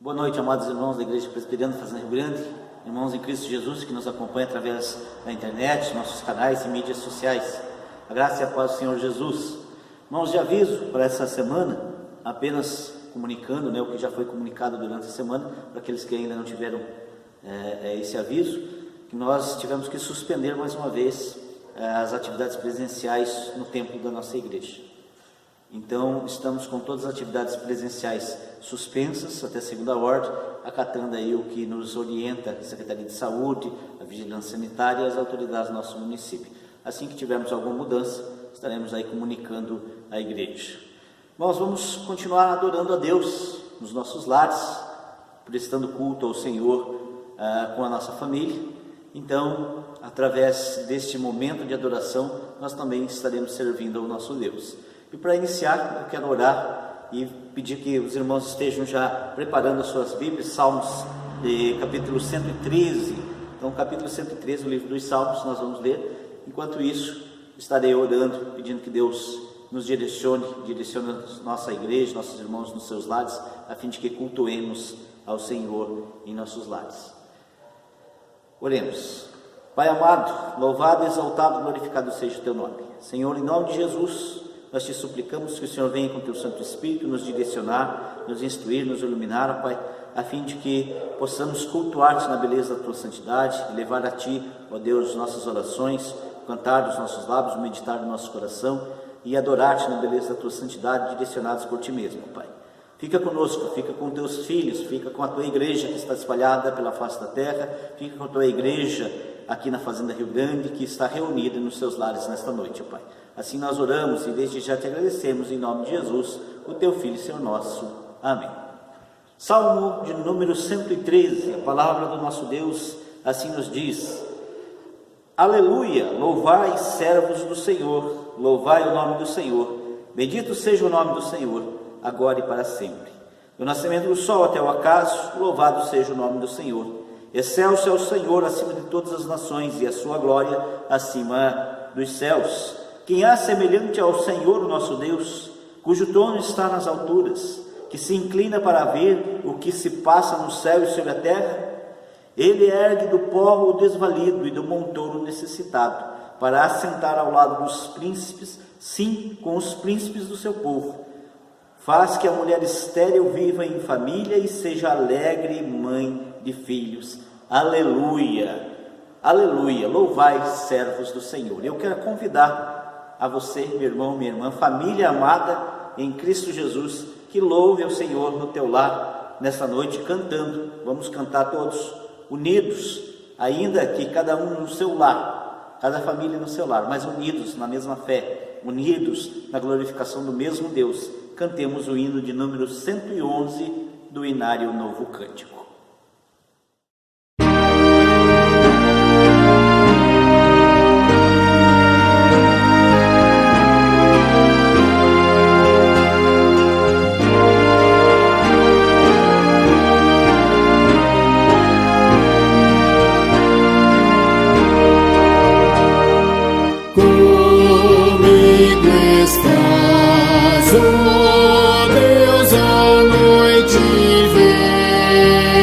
Boa noite, amados irmãos da Igreja Presbiteriana Fazenda Rio Grande, irmãos em Cristo Jesus que nos acompanham através da internet, nossos canais e mídias sociais. A graça e a paz do Senhor Jesus. Irmãos, de aviso para essa semana, apenas comunicando o que já foi comunicado durante a semana, para aqueles que ainda não tiveram esse aviso, que nós tivemos que suspender mais uma vez as atividades presenciais no templo da nossa igreja. Então, estamos com todas as atividades presenciais suspensas até segunda ordem, acatando aí o que nos orienta a Secretaria de Saúde, a Vigilância Sanitária e as autoridades do nosso município. Assim que tivermos alguma mudança, estaremos aí comunicando à igreja. Nós vamos continuar adorando a Deus nos nossos lares, prestando culto ao Senhor com a nossa família. Então, através deste momento de adoração, nós também estaremos servindo ao nosso Deus. E para iniciar, eu quero orar e pedir que os irmãos estejam já preparando as suas Bíblias, Salmos, capítulo 113. Então, capítulo 113, o livro dos Salmos, nós vamos ler. Enquanto isso, estarei orando, pedindo que Deus nos direcione nossa igreja, nossos irmãos nos seus lares, a fim de que cultuemos ao Senhor em nossos lares. Oremos. Pai amado, louvado, exaltado, glorificado seja o teu nome. Senhor, em nome de Jesus, nós te suplicamos que o Senhor venha com o teu Santo Espírito nos direcionar, nos instruir, nos iluminar, Pai, a fim de que possamos cultuar-te na beleza da tua santidade e levar a ti, ó Deus, nossas orações, cantar dos nossos lábios, meditar no nosso coração e adorar-te na beleza da tua santidade, direcionados por ti mesmo, Pai. Fica conosco, fica com teus filhos, fica com a tua igreja que está espalhada pela face da terra, fica com a tua igreja aqui na Fazenda Rio Grande, que está reunida nos seus lares nesta noite, Pai. Assim nós oramos e desde já te agradecemos em nome de Jesus, o teu Filho e Senhor nosso. Amém. Salmo de número 113, a palavra do nosso Deus assim nos diz: Aleluia, louvai servos do Senhor, louvai o nome do Senhor, bendito seja o nome do Senhor, agora e para sempre. Do nascimento do sol até o acaso, louvado seja o nome do Senhor. Excelso é o Senhor acima de todas as nações e a sua glória acima dos céus. Quem há semelhante ao Senhor, o nosso Deus, cujo trono está nas alturas, que se inclina para ver o que se passa no céu e sobre a terra? Ele ergue do pó o desvalido e do montouro necessitado, para assentar ao lado dos príncipes, sim, com os príncipes do seu povo. Faz que a mulher estéril viva em família e seja alegre mãe de filhos. Aleluia, aleluia, louvai servos do Senhor. Eu quero convidar a você, meu irmão, minha irmã, família amada em Cristo Jesus, que louve ao Senhor no teu lar, nessa noite, cantando. Vamos cantar todos unidos, ainda que cada um no seu lar, cada família no seu lar, mas unidos na mesma fé, unidos na glorificação do mesmo Deus. Cantemos o hino de número 111 do Inário Novo Cântico. Deus, a noite vem.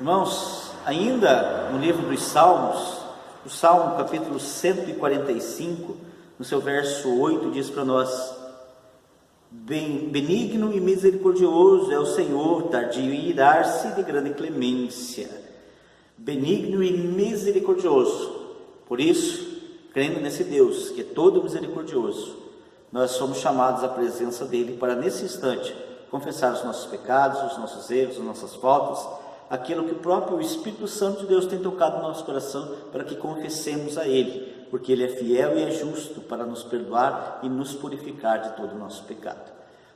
Irmãos, ainda no livro dos Salmos, o Salmo capítulo 145, no seu verso 8, diz para nós: benigno e misericordioso é o Senhor, tardio em irar-se, de grande clemência. Benigno e misericordioso. Por isso, crendo nesse Deus que é todo misericordioso, nós somos chamados à presença dele para, nesse instante, confessar os nossos pecados, os nossos erros, as nossas faltas, aquilo que o próprio Espírito Santo de Deus tem tocado no nosso coração, para que confessemos a ele, porque ele é fiel e é justo para nos perdoar e nos purificar de todo o nosso pecado.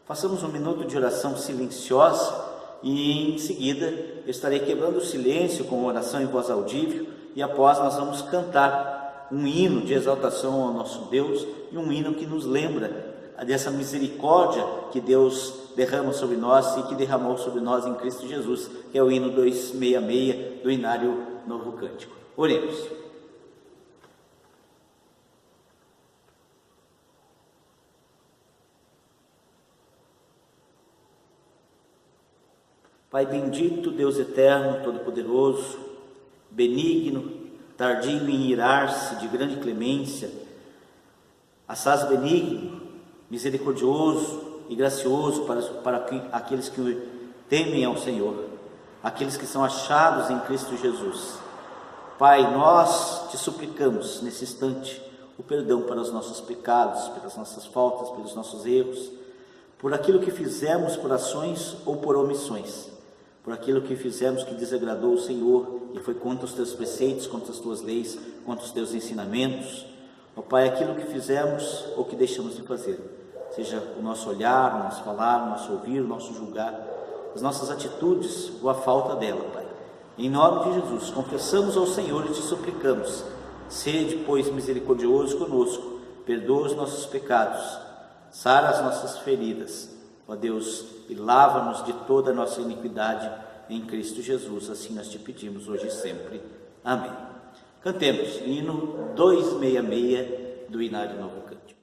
Façamos um minuto de oração silenciosa e em seguida eu estarei quebrando o silêncio com uma oração em voz audível, e após nós vamos cantar um hino de exaltação ao nosso Deus e um hino que nos lembra dessa misericórdia que Deus derrama sobre nós e que derramou sobre nós em Cristo Jesus, que é o hino 266 do Inário Novo Cântico. Oremos. Pai bendito, Deus eterno, todo-poderoso, benigno, tardio em irar-se, de grande clemência, assaz benigno, misericordioso e gracioso para aqueles que temem ao Senhor, aqueles que são achados em Cristo Jesus. Pai, nós te suplicamos nesse instante o perdão para os nossos pecados, pelas nossas faltas, pelos nossos erros, por aquilo que fizemos por ações ou por omissões, por aquilo que fizemos que desagradou o Senhor e foi contra os teus preceitos, contra as tuas leis, contra os teus ensinamentos. Ó Pai, aquilo que fizemos ou que deixamos de fazer, seja o nosso olhar, o nosso falar, o nosso ouvir, o nosso julgar, as nossas atitudes ou a falta dela, Pai. Em nome de Jesus, confessamos ao Senhor e te suplicamos: sede, pois, misericordioso conosco, perdoa os nossos pecados, sara as nossas feridas, ó Deus, e lava-nos de toda a nossa iniquidade em Cristo Jesus. Assim nós te pedimos hoje e sempre. Amém. Cantemos hino 266 do Inário Novo Cântico.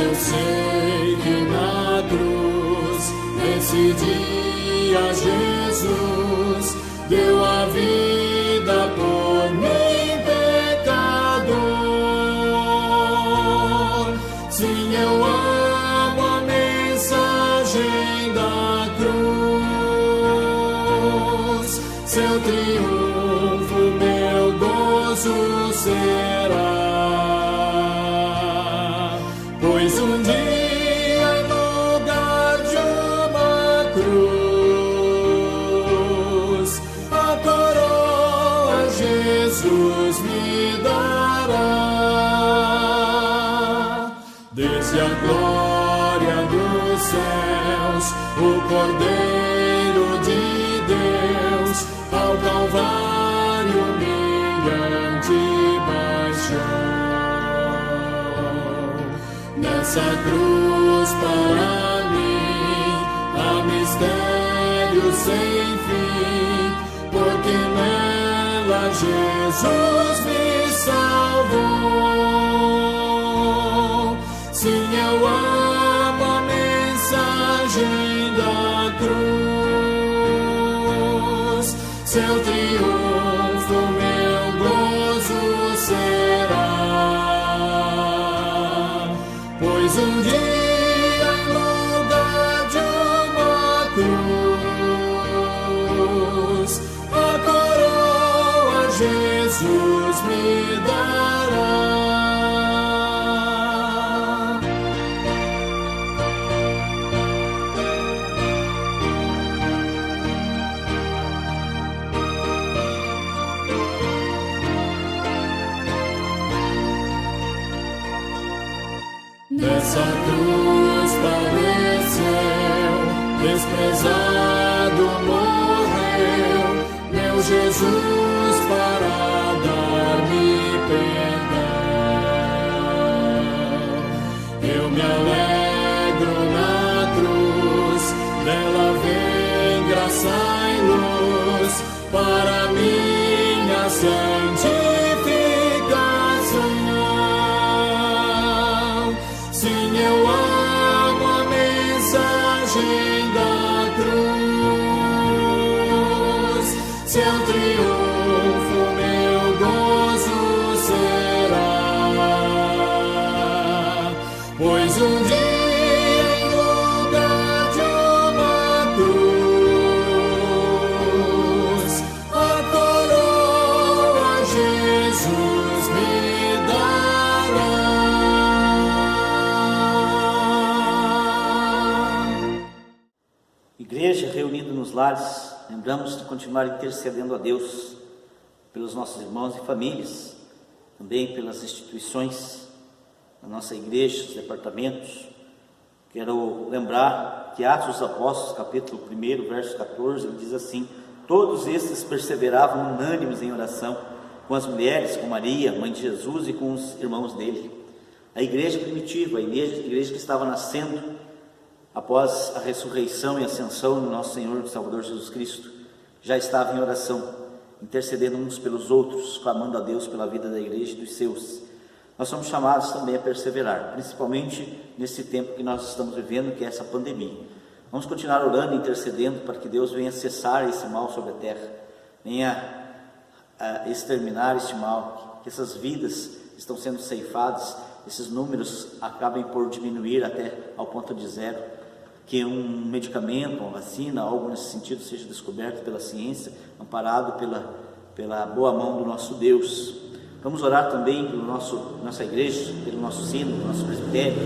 Eu sei que na cruz, nesse dia, Jesus deu a vida por mim, pecador. Sim, eu amo a mensagem da cruz. Seu triunfo, meu gozo será. Pois um dia, em lugar de uma cruz, a coroa Jesus me dará. Desde a glória dos céus, o Cordeiro de Deus, ao Calvário humilhante baixou. Nessa cruz para mim há mistério sem fim, porque nela Jesus me salvou. Sim, eu amo a mensagem da cruz. Seu triunfo, meu gozo será. Pois um dia, em lugar de uma cruz, a coroa Jesus me dará. nessa cruz padeceu, desprezado morreu, meu Jesus para dar-me perdão. Eu me alegro na cruz, dela vem graça e luz para minha santificação. Sim, eu amo a mensagem da cruz, seu triunfo meu gozo será, pois um dia em lugar de uma cruz, a coroa Jesus me dará. Igreja reunida nos lares, lembramos de continuar intercedendo a Deus pelos nossos irmãos e famílias, também pelas instituições da nossa igreja, os departamentos. Quero lembrar que Atos dos Apóstolos, capítulo 1, verso 14, ele diz assim: todos estes perseveravam unânimes em oração, com as mulheres, com Maria, mãe de Jesus, e com os irmãos dele. A igreja primitiva, a igreja que estava nascendo após a ressurreição e ascensão do nosso Senhor e Salvador Jesus Cristo, já estava em oração, intercedendo uns pelos outros, clamando a Deus pela vida da igreja e dos seus. Nós somos chamados também a perseverar, principalmente nesse tempo que nós estamos vivendo, que é essa pandemia. Vamos continuar orando e intercedendo para que Deus venha cessar esse mal sobre a terra, venha exterminar este mal, que essas vidas que estão sendo ceifadas, esses números acabem por diminuir até ao ponto de zero, que um medicamento, uma vacina, algo nesse sentido seja descoberto pela ciência, amparado pela boa mão do nosso Deus. Vamos orar também pela nossa igreja, pelo nosso sino, pelo nosso presbitério.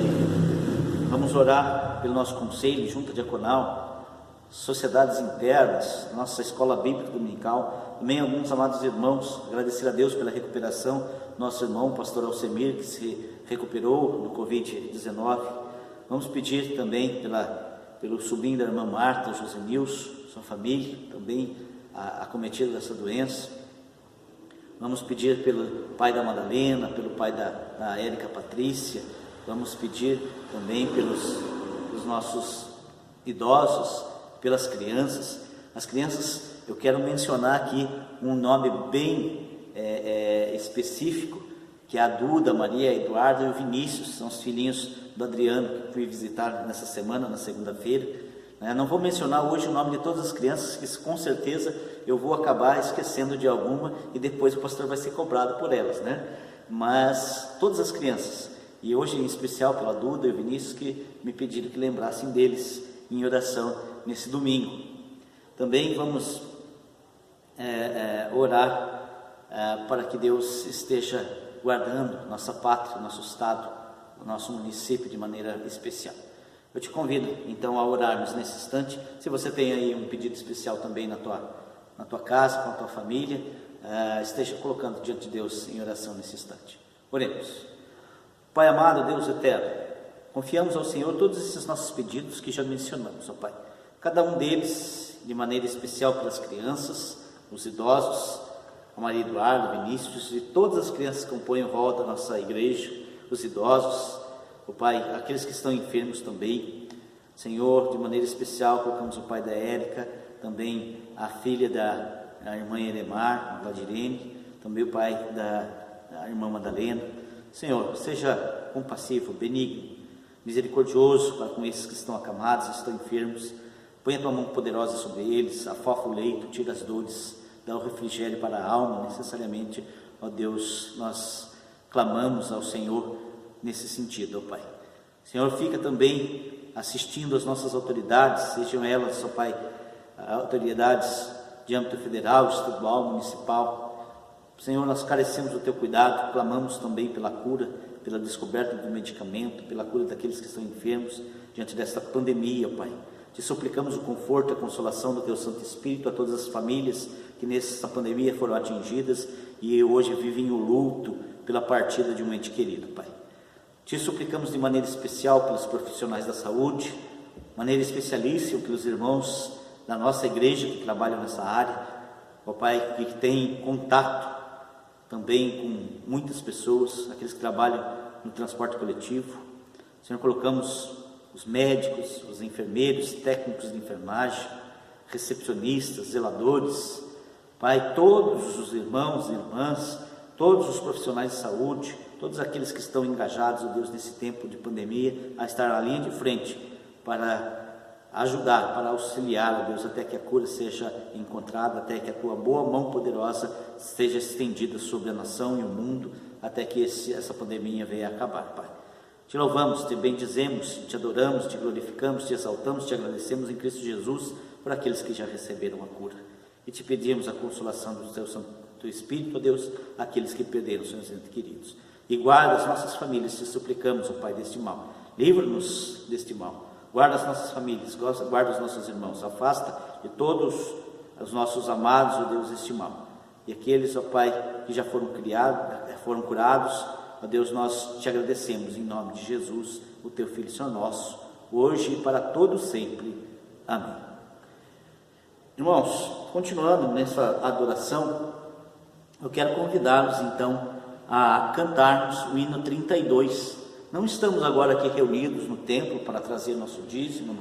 Vamos orar pelo nosso conselho, junta diaconal, sociedades internas, nossa escola bíblica dominical, também alguns amados irmãos. Agradecer a Deus pela recuperação do nosso irmão, pastor Alcemir, que se recuperou do Covid-19. Vamos pedir também pelo sobrinho da irmã Marta, José Nilson, sua família, também acometido dessa doença. Vamos pedir pelo pai da Madalena, pelo pai da Érica Patrícia. Vamos pedir também pelos nossos idosos, pelas crianças. As crianças, eu quero mencionar aqui um nome bem específico, que é a Duda, a Maria, a Eduardo e o Vinícius, são os filhinhos do Adriano, que fui visitar nessa semana, na segunda-feira. Não vou mencionar hoje o nome de todas as crianças, que com certeza eu vou acabar esquecendo de alguma e depois o pastor vai ser cobrado por elas, Mas todas as crianças, e hoje em especial pela Duda e o Vinícius, que me pediram que lembrassem deles em oração nesse domingo. Também vamos orar para que Deus esteja guardando nossa pátria, nosso estado, o nosso município de maneira especial. Eu te convido então a orarmos nesse instante. Se você tem aí um pedido especial também na tua casa, com a tua família, esteja colocando diante de Deus em oração nesse instante. Oremos. Pai amado, Deus eterno, confiamos ao Senhor todos esses nossos pedidos que já mencionamos, ó Pai. Cada um deles de maneira especial pelas crianças, os idosos, a Maria Eduardo, Vinícius e todas as crianças que compõem o rol da nossa igreja, os idosos, ó Pai, aqueles que estão enfermos também. Senhor, de maneira especial colocamos o pai da Érica, também a filha da irmã Eremar, a Vadirene, também o pai da irmã Madalena. Senhor, seja compassivo, benigno, misericordioso para com esses que estão acamados, estão enfermos. Põe a tua mão poderosa sobre eles, afofa o leito, tira as dores, dá o refrigério para a alma, necessariamente. Ó Deus, nós clamamos ao Senhor nesse sentido, ó Pai. Senhor, fica também assistindo as nossas autoridades, sejam elas, ó Pai, autoridades de âmbito federal, estadual, municipal. Senhor, nós carecemos do teu cuidado, clamamos também pela cura, pela descoberta do medicamento, pela cura daqueles que estão enfermos diante desta pandemia, ó Pai. Te suplicamos o conforto e a consolação do teu Santo Espírito a todas as famílias que nessa pandemia foram atingidas e hoje vivem o luto pela partida de um ente querido, Pai. Te suplicamos de maneira especial pelos profissionais da saúde, de maneira especialíssima pelos irmãos da nossa igreja que trabalham nessa área, ó Pai, que tem contato também com muitas pessoas, aqueles que trabalham no transporte coletivo. Senhor, colocamos os médicos, os enfermeiros, técnicos de enfermagem, recepcionistas, zeladores, Pai, todos os irmãos e irmãs, todos os profissionais de saúde, todos aqueles que estão engajados, ó Deus, nesse tempo de pandemia, a estar na linha de frente para ajudar, para auxiliar, ó Deus, até que a cura seja encontrada, até que a Tua boa mão poderosa seja estendida sobre a nação e o mundo, até que essa pandemia venha acabar, Pai. Te louvamos, te bendizemos, te adoramos, te glorificamos, te exaltamos, te agradecemos em Cristo Jesus por aqueles que já receberam a cura. E te pedimos a consolação do Teu Santo Espírito, ó Deus, aqueles que perderam seus entes queridos. E guarda as nossas famílias, te suplicamos, ó Pai, deste mal. Livra-nos deste mal. Guarda as nossas famílias, guarda os nossos irmãos. Afasta de todos os nossos amados, ó Deus, este mal. E aqueles, ó Pai, que já foram curados, ó Deus, nós te agradecemos em nome de Jesus, o Teu Filho, Senhor nosso, hoje e para todo sempre. Amém. Irmãos, continuando nessa adoração, eu quero convidá-los então a cantarmos o hino 32. Não estamos agora aqui reunidos no templo para trazer nosso dízimo,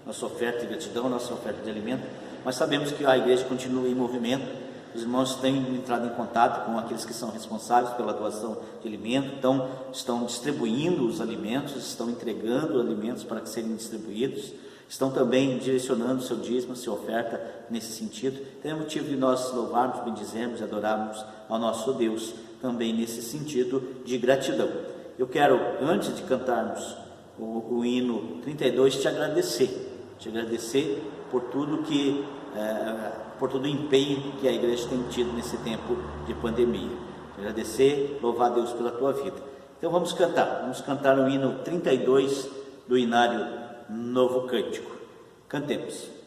nossa oferta de gratidão, nossa oferta de alimento, mas sabemos que a igreja continua em movimento. Os irmãos têm entrado em contato com aqueles que são responsáveis pela doação de alimento, então estão distribuindo os alimentos, estão entregando alimentos para que sejam distribuídos, estão também direcionando o seu dízimo, a sua oferta nesse sentido. Então é motivo de nós louvarmos, bendizermos e adorarmos ao nosso Deus também nesse sentido de gratidão. Eu quero, antes de cantarmos o hino 32, te agradecer por tudo por todo o empenho que a igreja tem tido nesse tempo de pandemia. Te agradecer, louvar a Deus pela tua vida. Então vamos cantar o hino 32 do Inário Novo Cântico. Cantemos.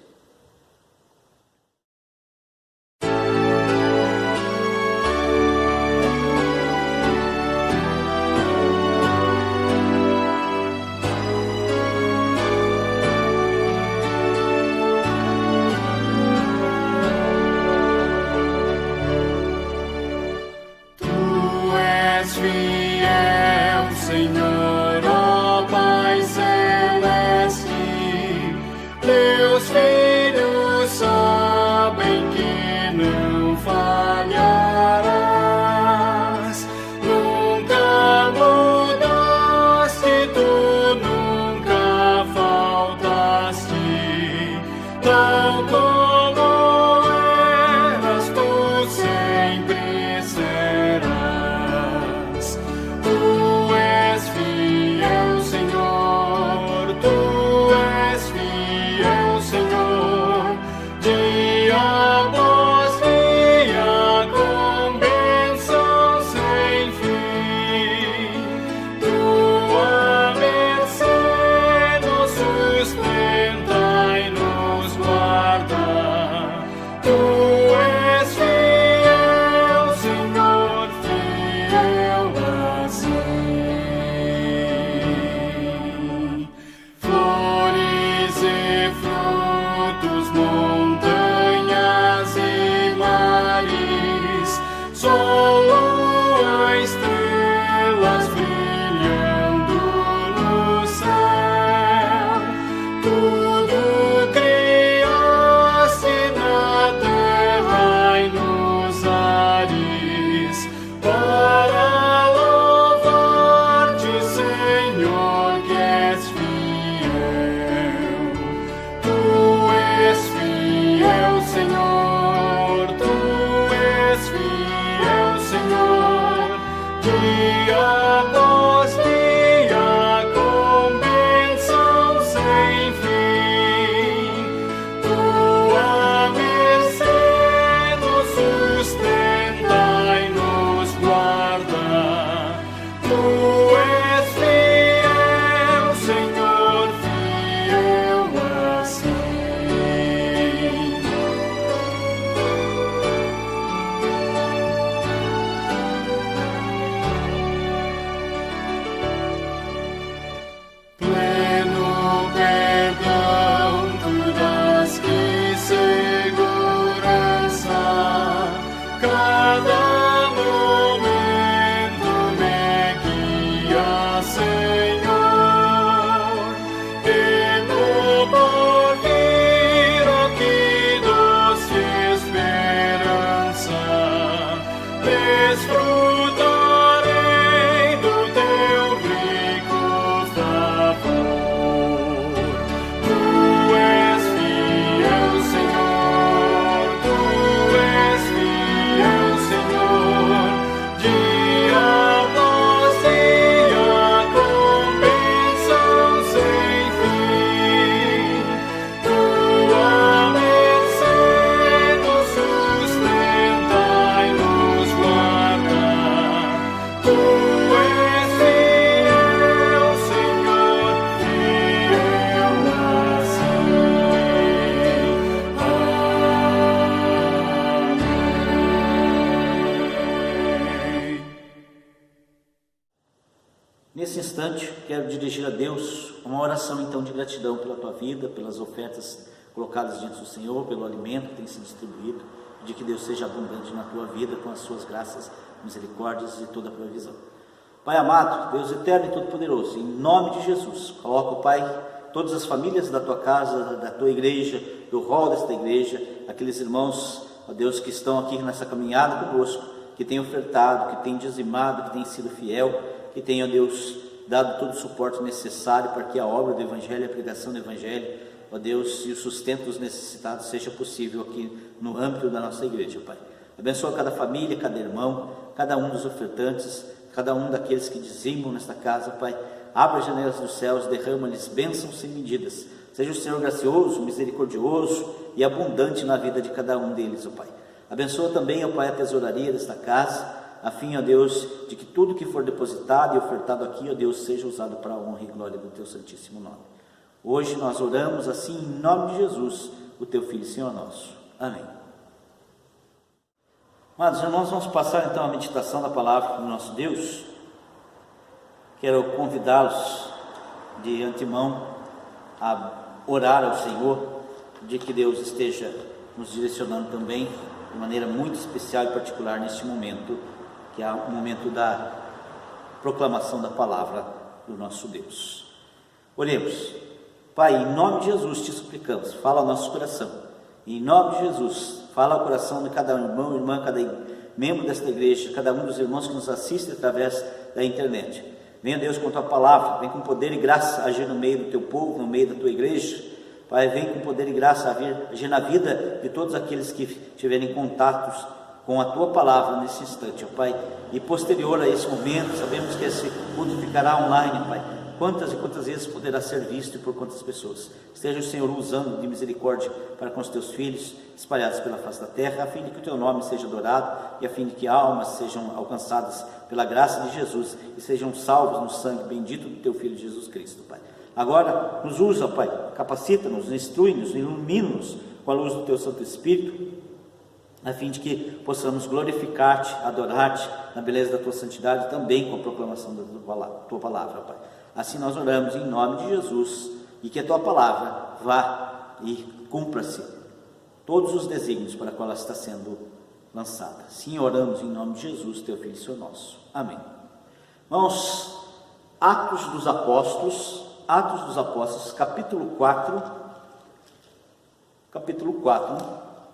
nesse instante, quero dirigir a Deus uma oração então de gratidão pela tua vida, pelas ofertas colocadas diante do Senhor, pelo alimento que tem sido distribuído, de que Deus seja abundante na tua vida com as suas graças, misericórdias e toda a provisão. Pai amado, Deus eterno e todo-poderoso, em nome de Jesus, coloco, Pai, todas as famílias da tua casa, da tua igreja, do rol desta igreja, aqueles irmãos, ó Deus, que estão aqui nessa caminhada conosco, que têm ofertado, que têm dizimado, que têm sido fiel, que têm, ó Deus, dado todo o suporte necessário para que a obra do Evangelho, a pregação do Evangelho, ó Deus, e o sustento dos necessitados seja possível aqui no âmbito da nossa igreja, Pai. Abençoa cada família, cada irmão, cada um dos ofertantes, cada um daqueles que dizimam nesta casa, Pai. Abra as janelas dos céus, derrama-lhes bênçãos sem medidas. Seja o Senhor gracioso, misericordioso e abundante na vida de cada um deles, ó Pai. Abençoa também, ó Pai, a tesouraria desta casa, a fim, ó Deus, de que tudo que for depositado e ofertado aqui, ó Deus, seja usado para a honra e glória do Teu santíssimo nome. Hoje nós oramos assim em nome de Jesus, o Teu Filho e Senhor nosso. Amém. Amados irmãos, vamos passar então a meditação da palavra do nosso Deus. Quero convidá-los de antemão a orar ao Senhor, de que Deus esteja nos direcionando também de maneira muito especial e particular neste momento, que é o momento da proclamação da palavra do nosso Deus. Oremos. Pai, em nome de Jesus te suplicamos, fala ao nosso coração. Em nome de Jesus, fala ao coração de cada irmão, irmã, cada membro desta igreja, cada um dos irmãos que nos assistem através da internet. Venha Deus com a tua palavra, vem com poder e graça agir no meio do teu povo, no meio da tua igreja. Pai, vem com poder e graça agir na vida de todos aqueles que tiverem contatos com a tua palavra nesse instante, ó Pai. E posterior a esse momento, sabemos que esse culto ficará online, Pai. Quantas e quantas vezes poderá ser visto e por quantas pessoas? Esteja o Senhor usando de misericórdia para com os teus filhos espalhados pela face da terra, a fim de que o teu nome seja adorado e a fim de que almas sejam alcançadas pela graça de Jesus e sejam salvos no sangue bendito do teu Filho Jesus Cristo, Pai. Agora nos usa, Pai, capacita-nos, instrui-nos, ilumina-nos com a luz do teu Santo Espírito, a fim de que possamos glorificar-te, adorar-te na beleza da tua santidade, também com a proclamação da tua palavra, Pai. Assim nós oramos em nome de Jesus, e que a tua palavra vá e cumpra-se todos os desígnios para qual ela está sendo lançada. Sim, oramos em nome de Jesus, teu Filho e Senhor nosso. Amém. Irmãos, Atos dos Apóstolos, capítulo 4,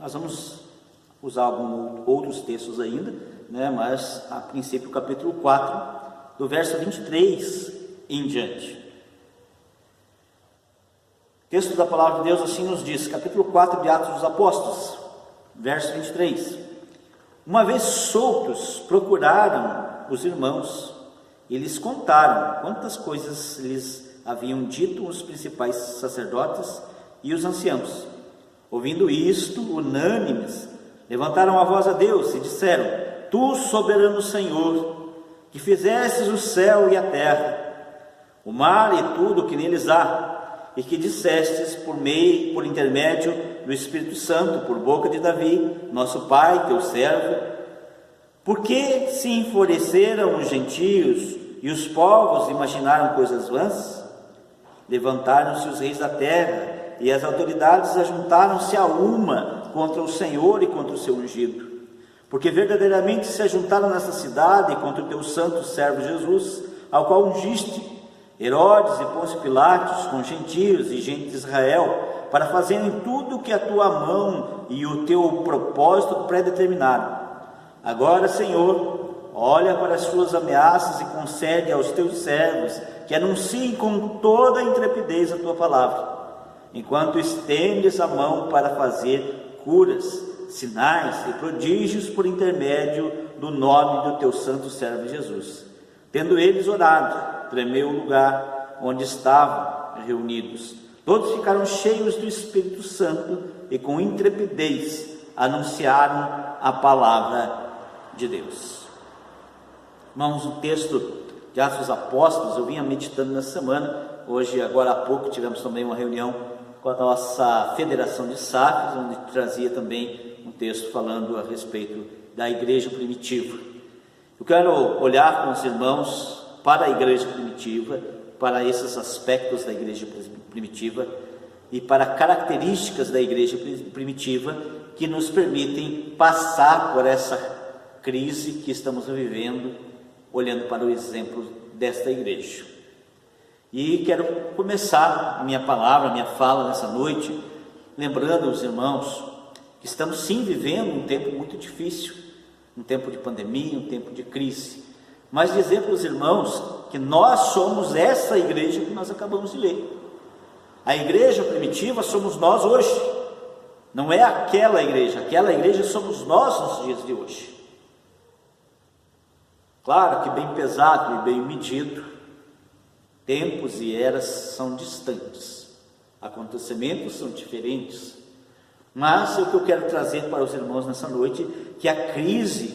nós vamos usar alguns outros textos ainda, né? Mas a princípio capítulo 4, do verso 23 em diante. O texto da palavra de Deus assim nos diz, capítulo 4 de Atos dos Apóstolos, verso 23. Uma vez soltos, procuraram os irmãos e lhes contaram quantas coisas lhes haviam dito os principais sacerdotes e os anciãos. Ouvindo isto, unânimes, levantaram a voz a Deus e disseram: Tu, soberano Senhor, que fizestes o céu e a terra, o mar e tudo o que neles há, e que dissestes por intermédio do Espírito Santo, por boca de Davi, nosso pai, teu servo, por que se enfureceram os gentios e os povos imaginaram coisas vãs? Levantaram-se os reis da terra e as autoridades ajuntaram-se a uma contra o Senhor e contra o seu ungido, porque verdadeiramente se ajuntaram nessa cidade contra o teu santo servo Jesus, ao qual ungiste, Herodes e Pôncio Pilatos, com gentios e gente de Israel, para fazerem tudo o que a tua mão e o teu propósito predeterminaram. Agora, Senhor, olha para as suas ameaças e concede aos teus servos que anunciem com toda a intrepidez a tua palavra, enquanto estendes a mão para fazer curas, sinais e prodígios por intermédio do nome do teu santo servo Jesus. Tendo eles orado, tremeu o lugar onde estavam reunidos. Todos ficaram cheios do Espírito Santo e com intrepidez anunciaram a palavra de Deus. Irmãos, o texto de Atos dos Apóstolos, eu vinha meditando nessa semana. Hoje, agora há pouco, tivemos também uma reunião com a nossa Federação de SAFs, onde trazia também um texto falando a respeito da igreja primitiva. Eu quero olhar com os irmãos para a igreja primitiva, para esses aspectos da igreja primitiva e para características da igreja primitiva que nos permitem passar por essa crise que estamos vivendo, olhando para o exemplo desta igreja. E quero começar minha palavra, minha fala nessa noite, lembrando os irmãos que estamos sim vivendo um tempo muito difícil, um tempo de pandemia, um tempo de crise, mas dizer para os irmãos que nós somos essa igreja que nós acabamos de ler. A igreja primitiva somos nós hoje, não é aquela igreja somos nós nos dias de hoje. Claro que bem pesado e bem medido, tempos e eras são distantes, acontecimentos são diferentes, mas o que eu quero trazer para os irmãos nessa noite, que a crise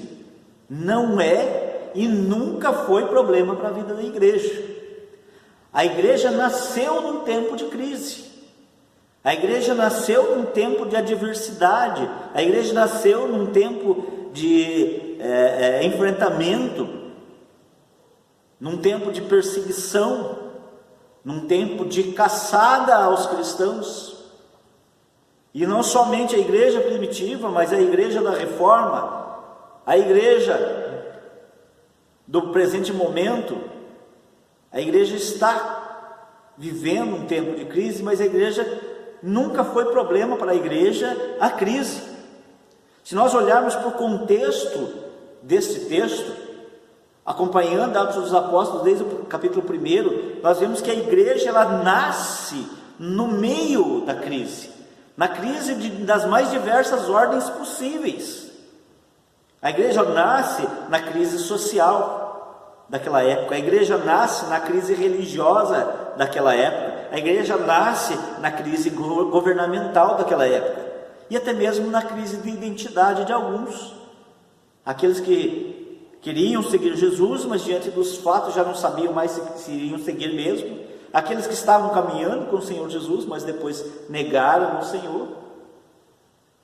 não é e nunca foi problema para a vida da igreja. A igreja nasceu num tempo de crise, a igreja nasceu num tempo de adversidade, a igreja nasceu num tempo de enfrentamento, num tempo de perseguição, num tempo de caçada aos cristãos. E não somente a igreja primitiva, mas a igreja da reforma, a igreja do presente momento, a igreja está vivendo um tempo de crise, mas a igreja nunca foi problema para a igreja a crise. Se nós olharmos para o contexto deste texto, acompanhando Atos dos Apóstolos desde o capítulo 1, nós vemos que a igreja ela nasce no meio da crise, na crise das mais diversas ordens possíveis. A igreja nasce na crise social daquela época, a igreja nasce na crise religiosa daquela época, a igreja nasce na crise governamental daquela época, e até mesmo na crise de identidade de alguns, aqueles que queriam seguir Jesus, mas diante dos fatos já não sabiam mais se iriam seguir mesmo, aqueles que estavam caminhando com o Senhor Jesus, mas depois negaram o Senhor,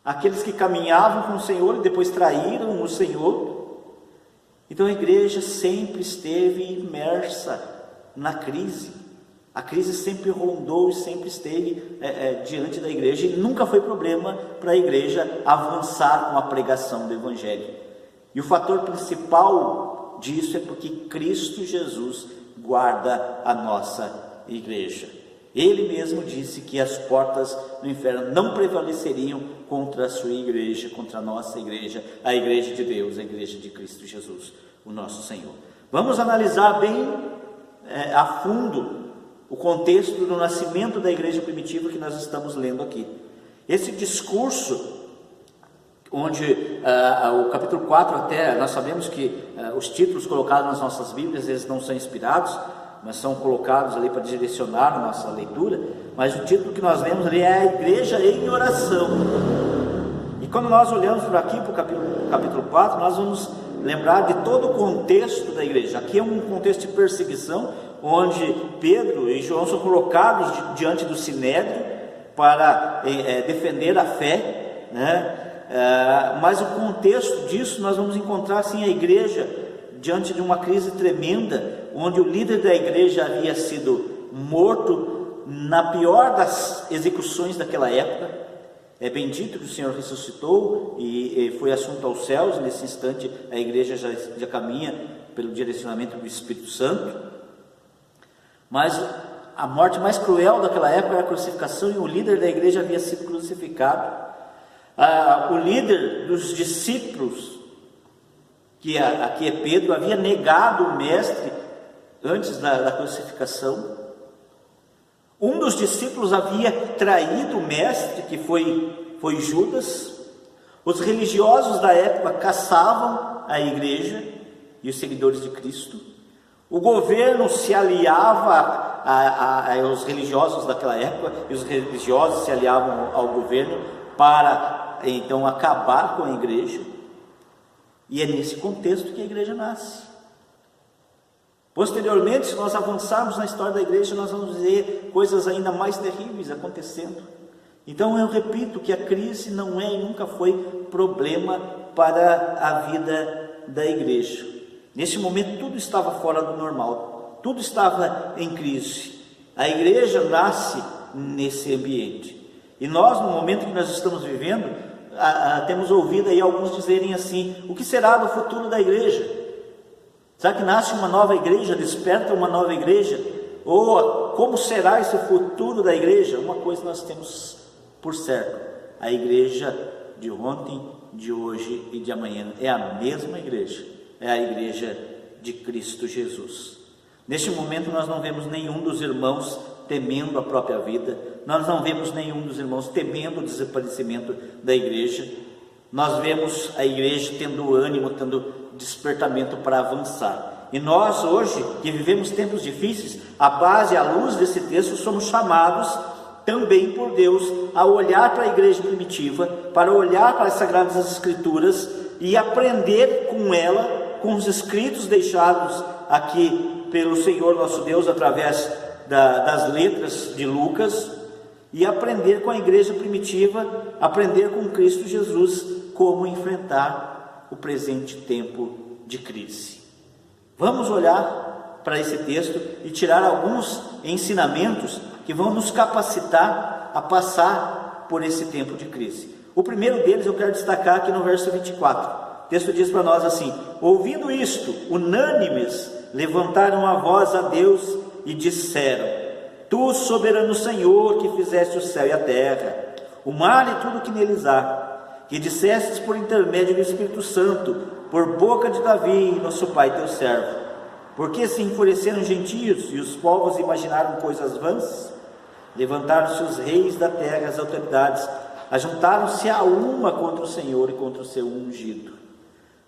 aqueles que caminhavam com o Senhor e depois traíram o Senhor. Então a igreja sempre esteve imersa na crise, a crise sempre rondou e sempre esteve diante da igreja, e nunca foi problema para a igreja avançar com a pregação do Evangelho. E o fator principal disso é porque Cristo Jesus guarda a nossa igreja. Ele mesmo disse que as portas do inferno não prevaleceriam contra a sua igreja, contra a nossa igreja, a igreja de Deus, a igreja de Cristo Jesus, o nosso Senhor. Vamos analisar bem a fundo o contexto do nascimento da igreja primitiva que nós estamos lendo aqui. Esse discurso, onde o capítulo 4 até, nós sabemos que os títulos colocados nas nossas Bíblias, eles não são inspirados, mas são colocados ali para direcionar a nossa leitura, mas o título que nós lemos ali é a igreja em oração. E quando nós olhamos por aqui, para o capítulo 4, nós vamos lembrar de todo o contexto da igreja. Aqui é um contexto de perseguição, onde Pedro e João são colocados diante do Sinédrio para defender a fé, né? Mas o contexto disso nós vamos encontrar assim, a igreja diante de uma crise tremenda, onde o líder da igreja havia sido morto na pior das execuções daquela época. É bendito que o Senhor ressuscitou e foi assunto aos céus. Nesse instante a igreja já caminha pelo direcionamento do Espírito Santo, mas a morte mais cruel daquela época era a crucificação, e o líder da igreja havia sido crucificado. O líder dos discípulos, que aqui é Pedro, havia negado o mestre antes da crucificação. Um dos discípulos havia traído o mestre, que foi Judas. Os religiosos da época caçavam a igreja e os seguidores de Cristo. O governo se aliava aos religiosos daquela época, e os religiosos se aliavam ao governo para então acabar com a igreja. E é nesse contexto que a igreja nasce. Posteriormente, se nós avançarmos na história da igreja, nós vamos ver coisas ainda mais terríveis acontecendo. Então eu repito que a crise não é e nunca foi problema para a vida da igreja. Neste momento tudo estava fora do normal. tudo estava em crise. A igreja nasce nesse ambiente. E nós, no momento que nós estamos vivendo, temos ouvido aí alguns dizerem assim: o que será do futuro da igreja? Será que nasce uma nova igreja, desperta uma nova igreja? Ou como será esse futuro da igreja? Uma coisa nós temos por certo: a igreja de ontem, de hoje e de amanhã é a mesma igreja, é a igreja de Cristo Jesus. Neste momento nós não vemos nenhum dos irmãos temendo a própria vida, nós não vemos nenhum dos irmãos temendo o desaparecimento da igreja. Nós vemos a igreja tendo ânimo, tendo despertamento para avançar. E nós hoje, que vivemos tempos difíceis, à base, à luz desse texto, somos chamados também por Deus a olhar para a igreja primitiva, para olhar para as Sagradas Escrituras e aprender com ela, com os escritos deixados aqui pelo Senhor nosso Deus através das letras de Lucas, e aprender com a igreja primitiva, aprender com Cristo Jesus como enfrentar o presente tempo de crise. Vamos olhar para esse texto e tirar alguns ensinamentos que vão nos capacitar a passar por esse tempo de crise. O primeiro deles eu quero destacar aqui no verso 24. O texto diz para nós assim: ouvindo isto, unânimes levantaram a voz a Deus e disseram: Tu, soberano Senhor, que fizeste o céu e a terra, o mar e tudo que neles há, que dissestes por intermédio do Espírito Santo, por boca de Davi, nosso pai, teu servo, porque se enfureceram os gentios e os povos imaginaram coisas vãs? Levantaram-se os reis da terra, as autoridades, ajuntaram-se a uma contra o Senhor e contra o seu ungido,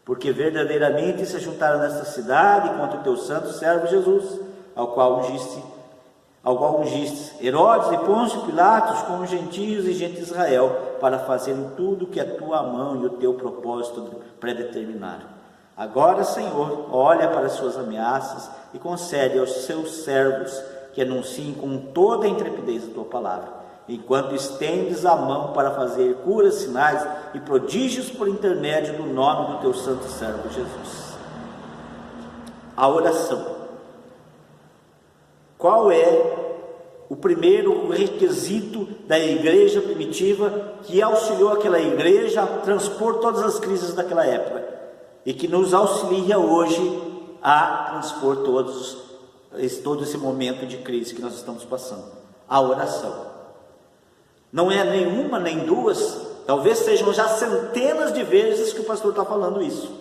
porque verdadeiramente se juntaram nesta cidade contra o teu santo servo Jesus, ao qual ungiste Herodes e Pôncio Pilatos com os gentios e gente de Israel, para fazerem tudo que a tua mão e o teu propósito predeterminaram. Agora, Senhor, olha para as suas ameaças e concede aos seus servos que anunciem com toda a intrepidez a tua palavra, enquanto estendes a mão para fazer curas, sinais e prodígios por intermédio do nome do teu santo servo Jesus. A oração. Qual é o primeiro requisito da igreja primitiva que auxiliou aquela igreja a transpor todas as crises daquela época e que nos auxilia hoje a transpor todo esse momento de crise que nós estamos passando? A oração. Não é nenhuma nem duas, talvez sejam já centenas de vezes que o pastor está falando isso,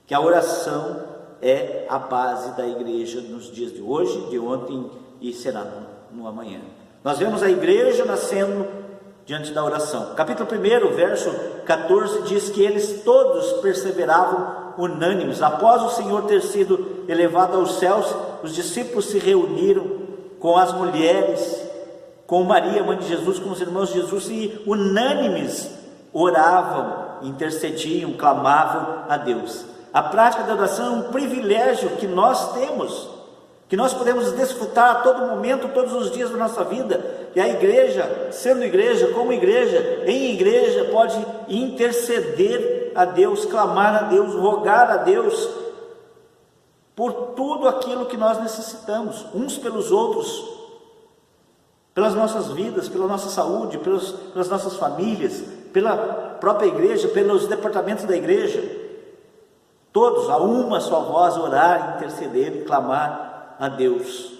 que a oração é a base da igreja nos dias de hoje, de ontem e será no amanhã. Nós vemos a igreja nascendo diante da oração. Capítulo 1, verso 14 diz que eles todos perseveravam unânimes. Após o Senhor ter sido elevado aos céus, os discípulos se reuniram com as mulheres, com Maria, mãe de Jesus, com os irmãos de Jesus, e unânimes oravam, intercediam, clamavam a Deus. A prática da oração é um privilégio que nós temos, que nós podemos desfrutar a todo momento, todos os dias da nossa vida. E a igreja, sendo igreja, como igreja, em igreja, pode interceder a Deus, clamar a Deus, rogar a Deus por tudo aquilo que nós necessitamos, uns pelos outros, pelas nossas vidas, pela nossa saúde, pelas nossas famílias, pela própria igreja, pelos departamentos da igreja. Todos, a uma só voz, orar, interceder e clamar a Deus.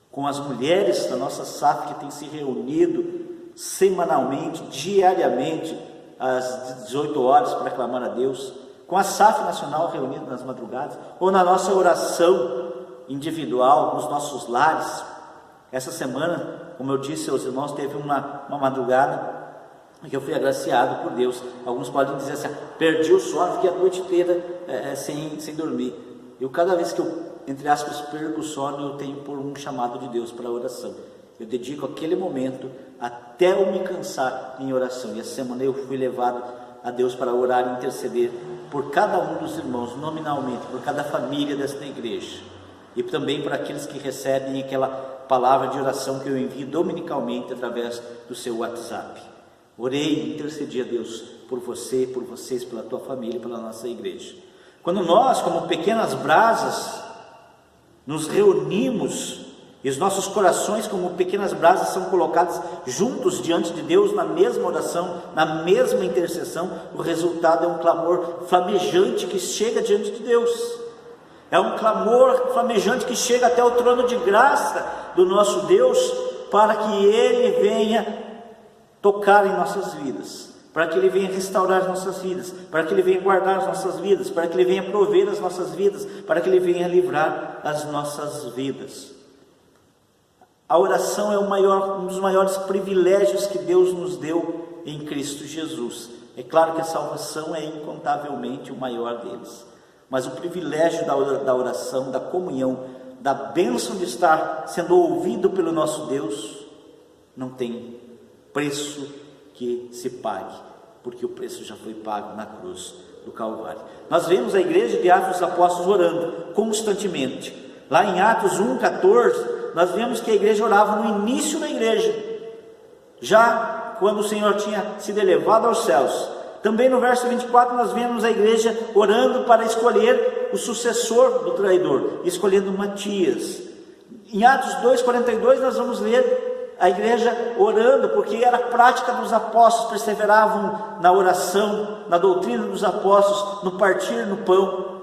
Com as mulheres da nossa SAF que tem se reunido semanalmente, diariamente, às 18 horas para clamar a Deus. Com a SAF nacional reunida nas madrugadas, ou na nossa oração individual, nos nossos lares. Essa semana, como eu disse aos irmãos, teve uma madrugada que eu fui agraciado por Deus. Alguns podem dizer assim: perdi o sono, fiquei a noite inteira sem dormir. Eu, cada vez que eu, entre aspas, perco o sono, eu tenho por um chamado de Deus para a oração. Eu dedico aquele momento até eu me cansar em oração. E essa semana eu fui levado a Deus para orar e interceder por cada um dos irmãos, nominalmente, por cada família desta igreja, e também por aqueles que recebem aquela palavra de oração que eu envio dominicalmente através do seu WhatsApp. Orei e intercedi a Deus por você, por vocês, pela tua família, pela nossa igreja. Quando nós, como pequenas brasas, nos reunimos e os nossos corações, como pequenas brasas, são colocados juntos diante de Deus, na mesma oração, na mesma intercessão, o resultado é um clamor flamejante que chega diante de Deus. É um clamor flamejante que chega até o trono de graça do nosso Deus, para que Ele venha tocar em nossas vidas, para que Ele venha restaurar as nossas vidas, para que Ele venha guardar as nossas vidas, para que Ele venha prover as nossas vidas, para que Ele venha livrar as nossas vidas. A oração é um dos maiores privilégios que Deus nos deu em Cristo Jesus. É claro que a salvação é incontavelmente o maior deles, mas o privilégio da oração, da comunhão, da bênção de estar sendo ouvido pelo nosso Deus, não tem preço que se pague, porque o preço já foi pago na cruz do Calvário. Nós vemos a igreja de Atos dos Apóstolos orando constantemente. Lá em Atos 1,14, nós vemos que a igreja orava no início da igreja, já quando o Senhor tinha sido elevado aos céus. Também no verso 24 nós vemos a igreja orando para escolher o sucessor do traidor, escolhendo Matias. Em Atos 2,42 nós vamos ler a igreja orando, porque era a prática dos apóstolos, perseveravam na oração, na doutrina dos apóstolos, no partir no pão.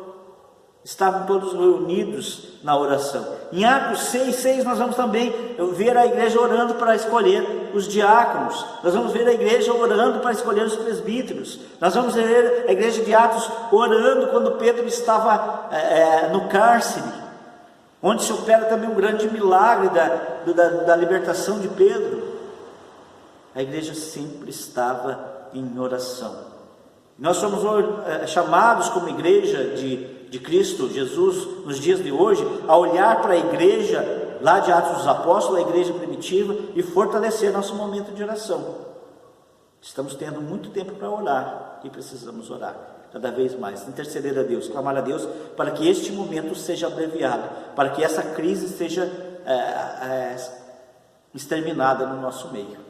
Estavam todos reunidos na oração. Em Atos 6,6 nós vamos também ver a igreja orando para escolher os diáconos. Nós vamos ver a igreja orando para escolher os presbíteros. Nós vamos ver a igreja de Atos orando quando Pedro estava no cárcere, onde se opera também um grande milagre da libertação de Pedro. A igreja sempre estava em oração. Nós somos chamados como igreja de Cristo Jesus, nos dias de hoje, a olhar para a igreja lá de Atos dos Apóstolos, a igreja primitiva, e fortalecer nosso momento de oração. Estamos tendo muito tempo para orar, e precisamos orar cada vez mais, interceder a Deus, clamar a Deus, para que este momento seja abreviado, para que essa crise seja exterminada no nosso meio.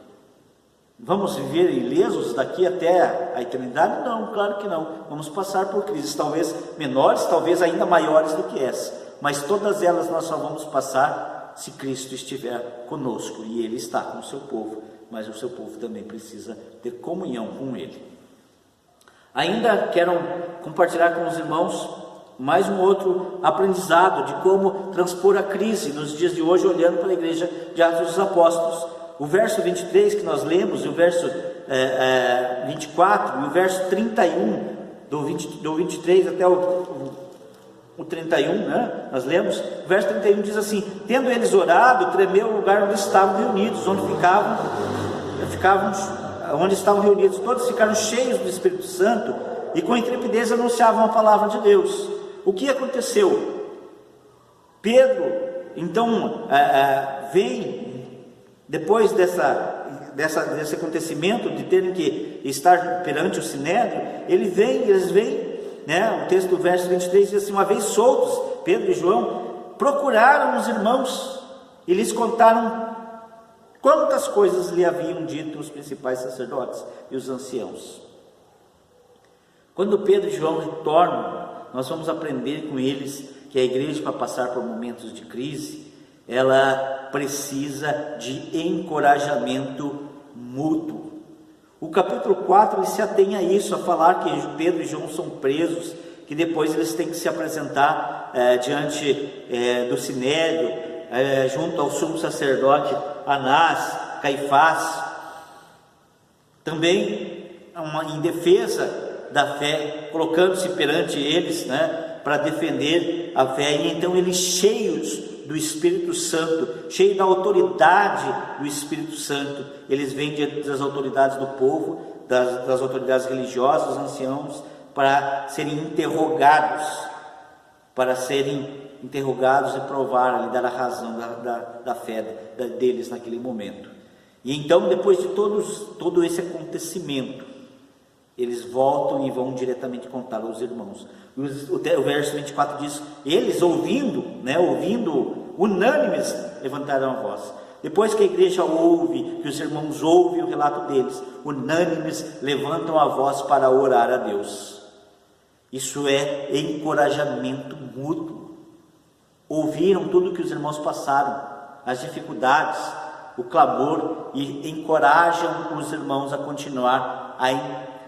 Vamos viver ilesos daqui até a eternidade? Não, claro que não. Vamos passar por crises, talvez menores, talvez ainda maiores do que essa, mas todas elas nós só vamos passar se Cristo estiver conosco, e Ele está com o seu povo, mas o seu povo também precisa ter comunhão com Ele. Ainda quero compartilhar com os irmãos mais um outro aprendizado de como transpor a crise nos dias de hoje, olhando para a igreja de Atos dos Apóstolos. O verso 23 que nós lemos, o verso 24 e o verso 31, do 23 até o 31, né? Nós lemos, o verso 31 diz assim: tendo eles orado, tremeu o lugar onde estavam reunidos, onde estavam reunidos, todos ficaram cheios do Espírito Santo e com intrepidez anunciavam a palavra de Deus. O que aconteceu? Pedro, então, vem, depois desse acontecimento de terem que estar perante o Sinédrio, eles vêm, né? O texto do verso 23 diz assim: uma vez soltos, Pedro e João procuraram os irmãos e lhes contaram quantas coisas lhe haviam dito os principais sacerdotes e os anciãos. Quando Pedro e João retornam, nós vamos aprender com eles que a igreja, para passar por momentos de crise, ela precisa de encorajamento mútuo. O capítulo 4 ele se atém a isso, a falar que Pedro e João são presos, que depois eles têm que se apresentar diante do Sinédrio, junto ao sumo sacerdote Anás, Caifás. Também em defesa da fé, colocando-se perante eles, né, para defender a fé. E então eles, cheios do Espírito Santo, cheios da autoridade do Espírito Santo, eles vêm diante das autoridades do povo, das autoridades religiosas, dos anciãos, para serem interrogados, e provar, lhe dar a razão da fé deles naquele momento. E então, depois de todo esse acontecimento, eles voltam e vão diretamente contar aos irmãos. O verso 24 diz: eles ouvindo, unânimes, levantaram a voz. Depois que a igreja ouve, que os irmãos ouvem o relato deles, unânimes levantam a voz para orar a Deus. Isso é encorajamento mútuo. ouviram tudo que os irmãos passaram, as dificuldades, o clamor, e encorajam os irmãos a continuar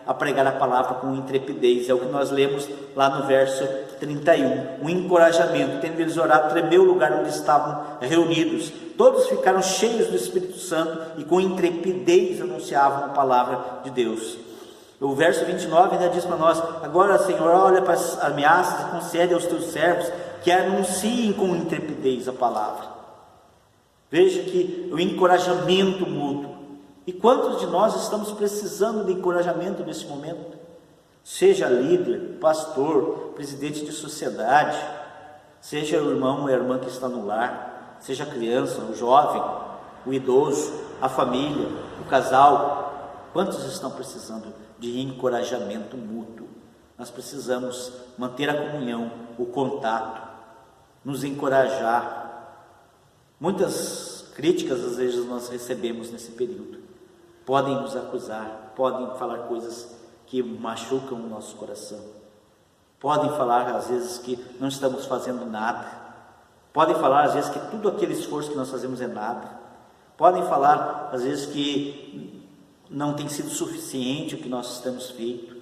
a pregar a palavra com intrepidez. É o que nós lemos lá no verso 31, um encorajamento. Tendo eles orado, tremeu o lugar onde estavam reunidos. Todos ficaram cheios do Espírito Santo e com intrepidez anunciavam a palavra de Deus. O verso 29 ainda diz para nós: agora, Senhor, olha para as ameaças e concede aos teus servos que anunciem com intrepidez a palavra. Veja que o encorajamento mútuo. E quantos de nós estamos precisando de encorajamento nesse momento? Seja líder, pastor, presidente de sociedade, seja o irmão ou a irmã que está no lar, seja a criança, o jovem, o idoso, a família, o casal. Quantos estão precisando de encorajamento mútuo? Nós precisamos manter a comunhão, o contato, nos encorajar. Muitas críticas às vezes nós recebemos nesse período. Podem nos acusar, podem falar coisas que machucam o nosso coração. Podem falar às vezes que não estamos fazendo nada. Podem falar às vezes que tudo aquele esforço que nós fazemos é nada. Podem falar às vezes que não tem sido suficiente o que nós temos feito.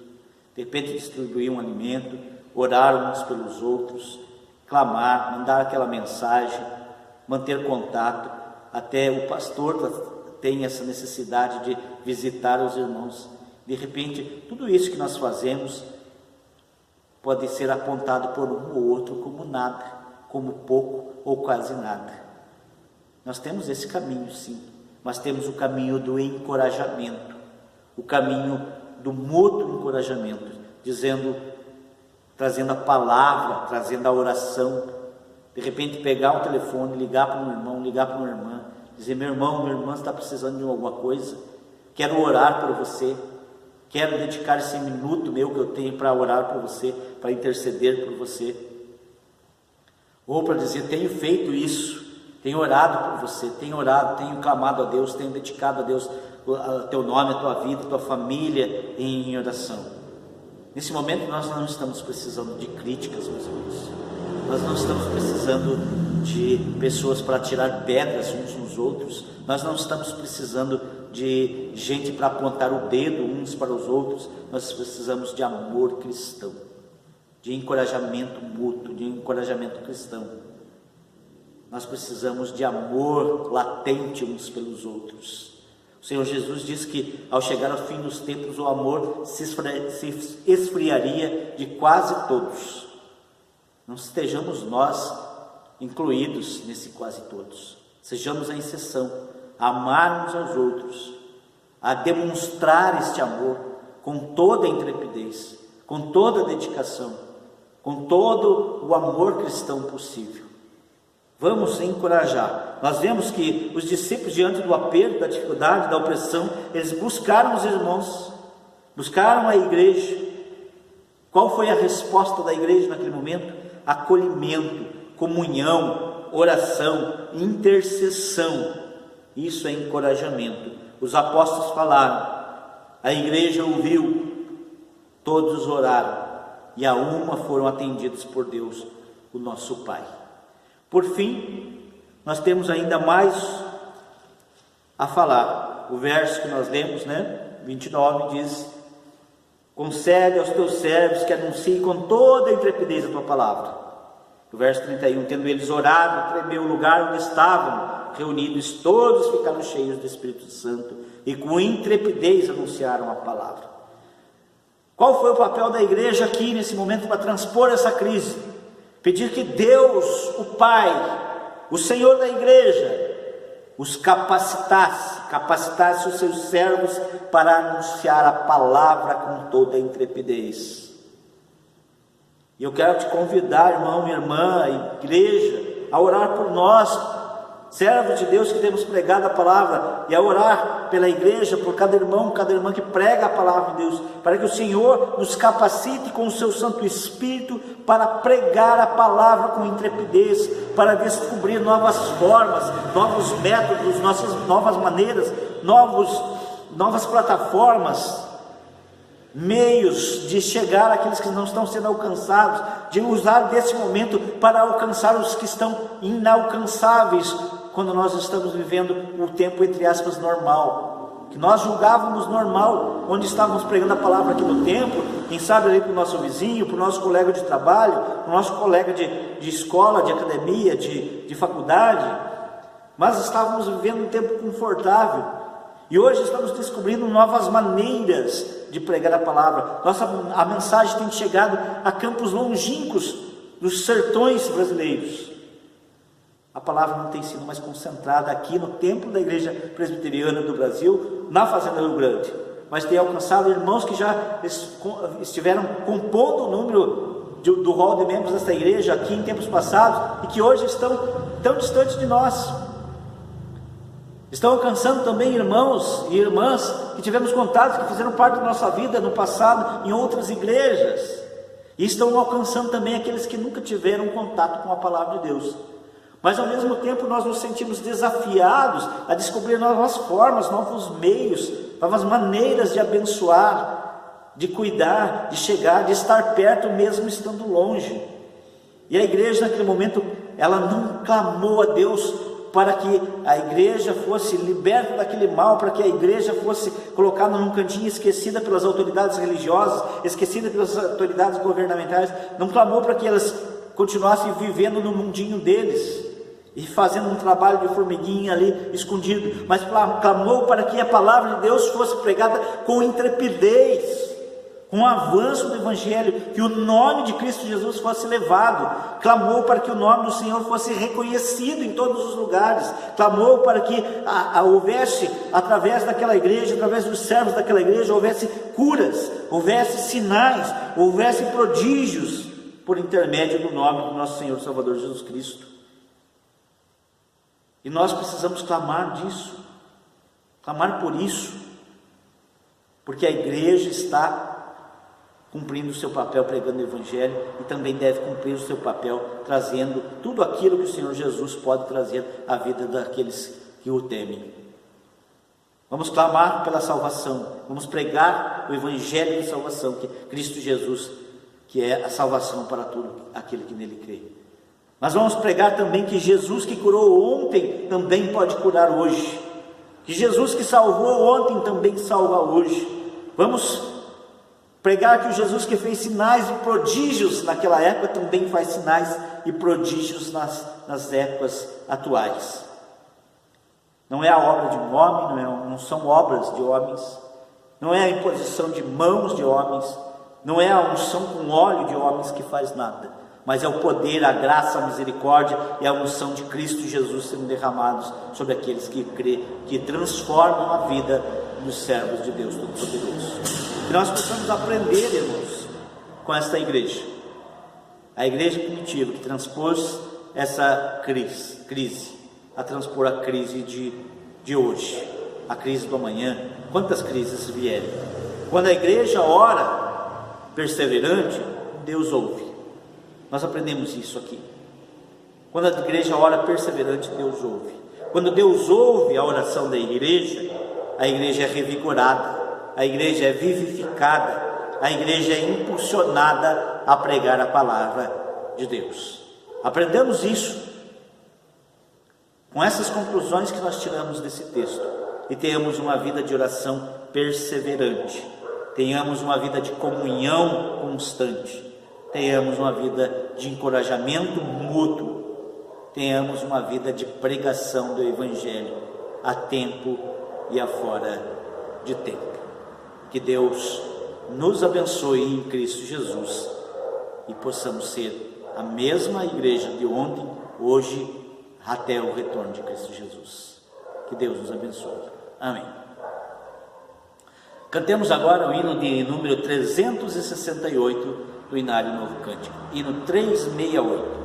De repente distribuir um alimento, orar uns pelos outros, clamar, mandar aquela mensagem, manter contato. Até o pastor tem essa necessidade de visitar os irmãos. De repente, tudo isso que nós fazemos pode ser apontado por um ou outro como nada, como pouco ou quase nada. Nós temos esse caminho, sim, mas temos o caminho do encorajamento, o caminho do mútuo encorajamento, trazendo a palavra, trazendo a oração. De repente pegar o telefone, ligar para um irmão, ligar para uma irmã, dizer: meu irmão, minha irmã está precisando de alguma coisa, quero orar por você, quero dedicar esse minuto meu que eu tenho para orar por você, para interceder por você. Ou para dizer: tenho feito isso, tenho orado por você, tenho orado, tenho clamado a Deus, tenho dedicado a Deus o teu nome, a tua vida, a tua família em oração. Nesse momento nós não estamos precisando de críticas, meus irmãos. Nós não estamos precisando de pessoas para tirar pedras uns nos outros. Nós não estamos precisando de gente para apontar o dedo uns para os outros. Nós precisamos de amor cristão, de encorajamento mútuo, de encorajamento cristão. Nós precisamos de amor latente uns pelos outros. O Senhor Jesus disse que ao chegar ao fim dos tempos o amor se esfriaria de quase todos. Não estejamos nós incluídos nesse quase todos. Sejamos a exceção, a amar uns aos outros, a demonstrar este amor com toda a intrepidez, com toda a dedicação, com todo o amor cristão possível. Vamos encorajar. Nós vemos que os discípulos, diante do aperto, da dificuldade, da opressão, eles buscaram os irmãos, buscaram a igreja. Qual foi a resposta da igreja naquele momento? Acolhimento, comunhão, oração, intercessão. Isso é encorajamento. Os apóstolos falaram, a igreja ouviu, todos oraram, e a uma foram atendidos por Deus, o nosso Pai. Por fim, nós temos ainda mais a falar. O verso que nós lemos, 29, diz: concede aos teus servos que anunciem com toda a intrepidez a tua palavra. O verso 31, tendo eles orado, tremeu o lugar onde estavam reunidos, todos ficaram cheios do Espírito Santo e com intrepidez anunciaram a palavra. Qual foi o papel da igreja aqui nesse momento para transpor essa crise? Pedir que Deus, o Pai, o Senhor da igreja, os capacitasse os seus servos para anunciar a palavra com toda a intrepidez. E eu quero te convidar, irmão, irmã, igreja, a orar por nós, servos de Deus que temos pregado a palavra, e a orar pela igreja, por cada irmão, cada irmã que prega a palavra de Deus, para que o Senhor nos capacite com o seu Santo Espírito para pregar a palavra com intrepidez, para descobrir novas formas, novos métodos, novas maneiras, novas plataformas meios de chegar àqueles que não estão sendo alcançados, de usar desse momento para alcançar os que estão inalcançáveis, quando nós estamos vivendo o tempo, entre aspas, normal, que nós julgávamos normal, onde estávamos pregando a palavra aqui no templo, quem sabe ali para o nosso vizinho, para o nosso colega de trabalho, para o nosso colega de escola, de academia, de faculdade, mas estávamos vivendo um tempo confortável, e hoje estamos descobrindo novas maneiras de pregar a palavra. A mensagem tem chegado a campos longínquos dos sertões brasileiros. A palavra não tem sido mais concentrada aqui no templo da Igreja Presbiteriana do Brasil, na Fazenda Rio Grande, mas tem alcançado irmãos que já estiveram compondo o número do rol de membros desta igreja aqui em tempos passados, e que hoje estão tão distantes de nós. Estão alcançando também irmãos e irmãs que tivemos contatos, que fizeram parte da nossa vida no passado em outras igrejas, e estão alcançando também aqueles que nunca tiveram contato com a palavra de Deus. Mas ao mesmo tempo nós nos sentimos desafiados a descobrir novas formas, novos meios, novas maneiras de abençoar, de cuidar, de chegar, de estar perto mesmo estando longe. E a igreja naquele momento, ela não clamou a Deus para que a igreja fosse liberta daquele mal, para que a igreja fosse colocada num cantinho, esquecida pelas autoridades religiosas, esquecida pelas autoridades governamentais. Não clamou para que elas continuassem vivendo no mundinho deles e fazendo um trabalho de formiguinha ali escondido, mas clamou para que a palavra de Deus fosse pregada com intrepidez, com o avanço do Evangelho, que o nome de Cristo Jesus fosse levado. Clamou para que o nome do Senhor fosse reconhecido em todos os lugares. Clamou para que houvesse, através daquela igreja, através dos servos daquela igreja, houvesse curas, houvesse sinais, houvesse prodígios, por intermédio do nome do nosso Senhor Salvador Jesus Cristo. E nós precisamos clamar disso, clamar por isso, porque a igreja está cumprindo o seu papel pregando o Evangelho, e também deve cumprir o seu papel trazendo tudo aquilo que o Senhor Jesus pode trazer à vida daqueles que o temem. Vamos clamar pela salvação, vamos pregar o Evangelho de salvação, que Cristo Jesus, que é a salvação para todo aquele que nele crê. Mas vamos pregar também que Jesus que curou ontem também pode curar hoje, que Jesus que salvou ontem também salva hoje. Vamos pregar que o Jesus que fez sinais e prodígios naquela época também faz sinais e prodígios nas épocas atuais. Não é a obra de um homem, não são obras de homens, não é a imposição de mãos de homens, não é a unção com óleo de homens que faz nada, mas é o poder, a graça, a misericórdia e a unção de Cristo Jesus sendo derramados sobre aqueles que crê, que transformam a vida dos servos de Deus Todo-Poderoso. Que nós possamos aprender, irmãos, com esta igreja, a igreja primitiva que transpôs essa crise, a transpor a crise de hoje, a crise do amanhã. Quantas crises vierem? Quando a igreja ora perseverante, Deus ouve. Nós aprendemos isso aqui. Quando a igreja ora perseverante, Deus ouve. Quando Deus ouve a oração da igreja, a igreja é revigorada, a igreja é vivificada, a igreja é impulsionada a pregar a palavra de Deus. Aprendemos isso com essas conclusões que nós tiramos desse texto, e tenhamos uma vida de oração perseverante, tenhamos uma vida de comunhão constante, tenhamos uma vida de encorajamento mútuo, tenhamos uma vida de pregação do Evangelho a tempo e a fora de tempo. Que Deus nos abençoe em Cristo Jesus e possamos ser a mesma igreja de ontem, hoje, até o retorno de Cristo Jesus. Que Deus nos abençoe. Amém. Cantemos agora o hino de número 368 do Inário Novo Cântico, hino 368.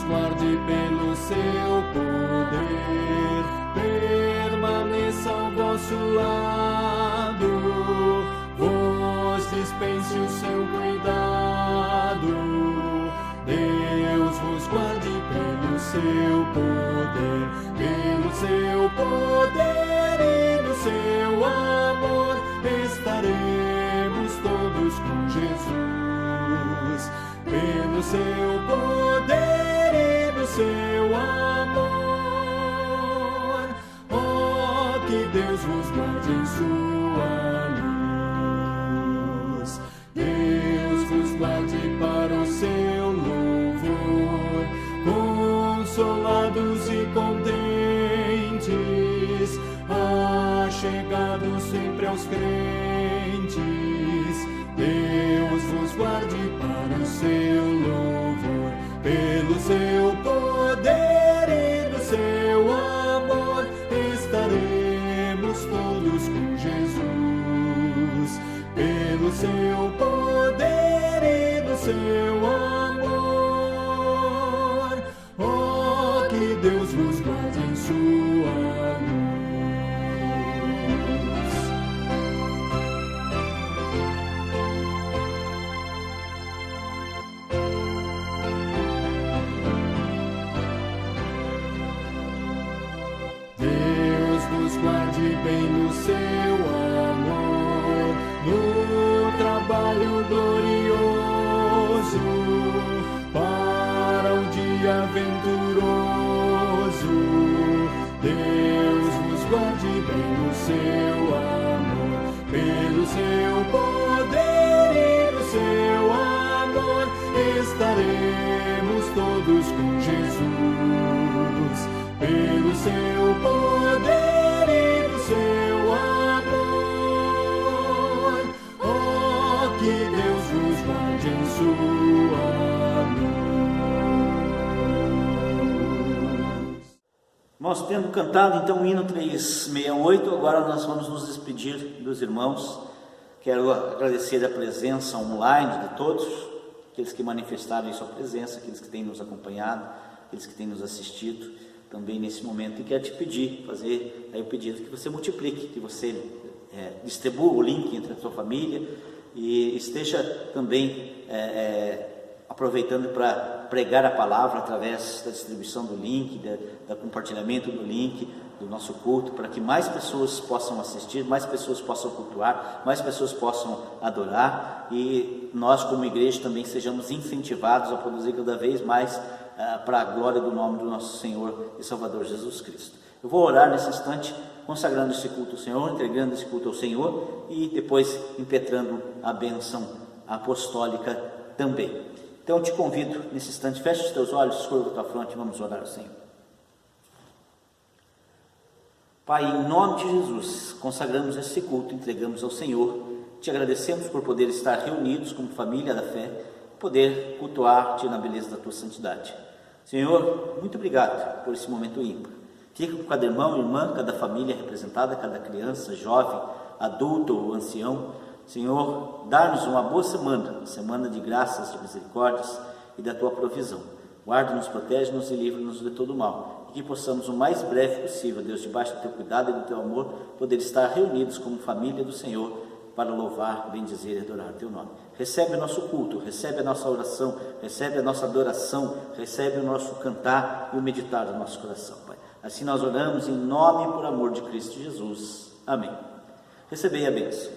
guarde pelo seu poder, permaneça ao vosso lado, vos dispense o seu cuidado. Deus vos guarde pelo seu poder e no seu amor estaremos todos com Jesus. Pelo seu poder e no seu amor, oh, que Deus vos guarde em sua luz. Deus vos guarde para o seu louvor, consolados e contentes, achegados sempre aos crentes. Deus vos guarde para o seu louvor, pelo seu poder e no seu amor estaremos todos com Jesus. Pelo seu poder e no seu amor, oh, que Deus vos guarde em sua luz. Guarde bem no seu amor, no trabalho glorioso, para um dia venturoso. Deus vos guarde bem no seu amor, pelo seu poder e no seu amor estaremos todos com Jesus. Pelo seu poder e no seu amor, oh, que Deus vos guarde em sua luz. Nós tendo cantado então o hino 368, agora nós vamos nos despedir dos irmãos. Quero agradecer a presença online de todos, aqueles que manifestaram sua presença, aqueles que têm nos acompanhado, aqueles que têm nos assistido também nesse momento, e quero te pedir, fazer aí o pedido que você multiplique, que você distribua o link entre a sua família e esteja também aproveitando para pregar a palavra através da distribuição do link, do compartilhamento do link do nosso culto, para que mais pessoas possam assistir, mais pessoas possam cultuar, mais pessoas possam adorar, e nós como igreja também sejamos incentivados a produzir cada vez mais para a glória do nome do nosso Senhor e Salvador Jesus Cristo. Eu vou orar nesse instante, consagrando esse culto ao Senhor, entregando esse culto ao Senhor e depois impetrando a bênção apostólica também. Então eu te convido nesse instante, feche os teus olhos, curva a tua fronte e vamos orar ao Senhor. Pai, em nome de Jesus, consagramos esse culto, entregamos ao Senhor, te agradecemos por poder estar reunidos como família da fé, poder cultuar-te na beleza da tua santidade. Senhor, muito obrigado por esse momento ímpar. Fica com cada irmão e irmã, cada família representada, cada criança, jovem, adulto ou ancião. Senhor, dá-nos uma boa semana de graças, de misericórdias e da tua provisão. Guarda-nos, protege-nos e livra-nos de todo mal. E que possamos o mais breve possível, Deus, debaixo do teu cuidado e do teu amor, poder estar reunidos como família do Senhor, para louvar, bendizer e adorar teu nome. Recebe o nosso culto, recebe a nossa oração, recebe a nossa adoração, recebe o nosso cantar e o meditar do nosso coração, Pai. Assim nós oramos em nome e por amor de Cristo Jesus. Amém. Recebei a bênção.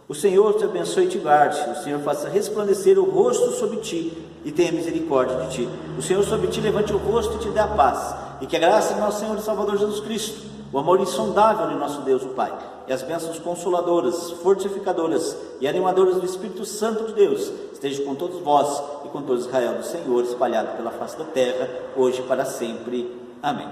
O Senhor te abençoe e te guarde. O Senhor faça resplandecer o rosto sobre ti e tenha misericórdia de ti. O Senhor sobre ti levante o rosto e te dê a paz. E que a graça de nosso Senhor e Salvador Jesus Cristo, o amor insondável de nosso Deus, o Pai, e as bênçãos consoladoras, fortificadoras e animadoras do Espírito Santo de Deus esteja com todos vós e com todo Israel do Senhor, espalhado pela face da terra, hoje e para sempre. Amém.